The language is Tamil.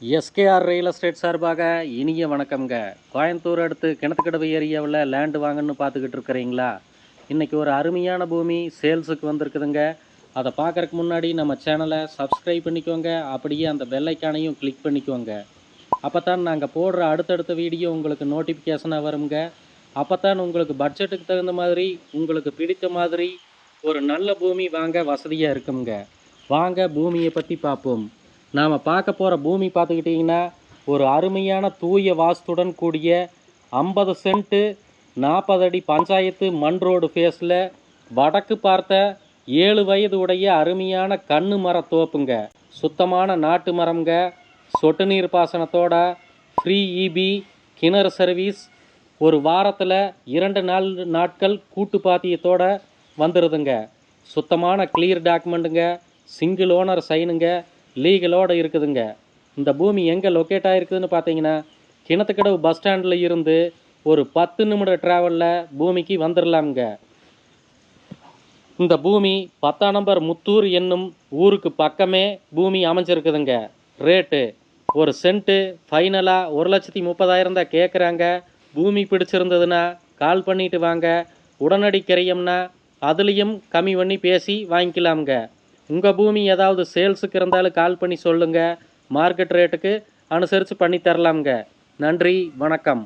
எஸ்கேஆர் ரியல் எஸ்டேட் சார்பாக இனிய வணக்கம்ங்க. கோயம்புத்தூர் அடுத்து கிணத்துக்கடவு ஏரியாவில் லேண்டு வாங்கன்னு பார்த்துக்கிட்டு இருக்கிறீங்களா? இன்றைக்கி ஒரு அருமையான பூமி சேல்ஸுக்கு வந்திருக்குதுங்க. அதை பார்க்குறக்கு முன்னாடி நம்ம சேனலை சப்ஸ்கிரைப் பண்ணிக்கோங்க. அப்படியே அந்த பெல் ஐக்கானையும் கிளிக் பண்ணிக்கோங்க. அப்போ தான் நாங்கள் போடுற அடுத்தடுத்த வீடியோ உங்களுக்கு நோட்டிஃபிகேஷனாக வருங்க. அப்போ தான் உங்களுக்கு பட்ஜெட்டுக்கு தகுந்த மாதிரி, உங்களுக்கு பிடித்த மாதிரி ஒரு நல்ல பூமி வாங்க வசதியாக இருக்குங்க. வாங்க பூமியை பற்றி பார்ப்போம். நாம் பார்க்க போகிற பூமி பார்த்துக்கிட்டிங்கன்னா, ஒரு அருமையான தூய வாஸ்துடன் கூடிய 50 சென்ட்டு 40 அடி பஞ்சாயத்து மண் ரோடு ஃபேஸில் வடக்கு பார்த்த 7 வயது உடைய அருமையான கண்ணு மர தோப்புங்க. சுத்தமான நாட்டு மரம்ங்க. சொட்டு நீர் பாசனத்தோட ஃப்ரீ இபி கிணறு சர்வீஸ். ஒரு வாரத்தில் 2 நாட்கள் கூட்டு பாத்தியத்தோட வந்துடுதுங்க. சுத்தமான கிளியர் டாக்குமெண்ட்டுங்க. சிங்கிள் ஓனர் சைனுங்க. லீகலோடு இருக்குதுங்க. இந்த பூமி எங்கே லொக்கேட் ஆகிருக்குதுன்னு பார்த்தீங்கன்னா, கிணத்துக்கடவு பஸ் ஸ்டாண்டில் இருந்து ஒரு 10 நிமிட ட்ராவலில் பூமிக்கு வந்துடலாமுங்க. இந்த பூமி 10ஆம் நம்பர் முத்தூர் என்னும் ஊருக்கு பக்கமே பூமி அமைஞ்சிருக்குதுங்க. ரேட்டு ஒரு சென்ட்டு ஃபைனலாக 1,30,000 தான் கேட்குறாங்க. பூமி பிடிச்சிருந்ததுன்னா கால் பண்ணிட்டு வாங்க. உடனடி கிரையம்னா அதுலேயும் கம்மி பண்ணி பேசி வாங்கிக்கலாமுங்க. உங்கள் பூமி ஏதாவது சேல்ஸுக்கு இருந்தாலும் கால் பண்ணி சொல்லுங்கள். மார்க்கெட் ரேட்டுக்கு அனுசரித்து பண்ணி தரலாமுங்க. நன்றி, வணக்கம்.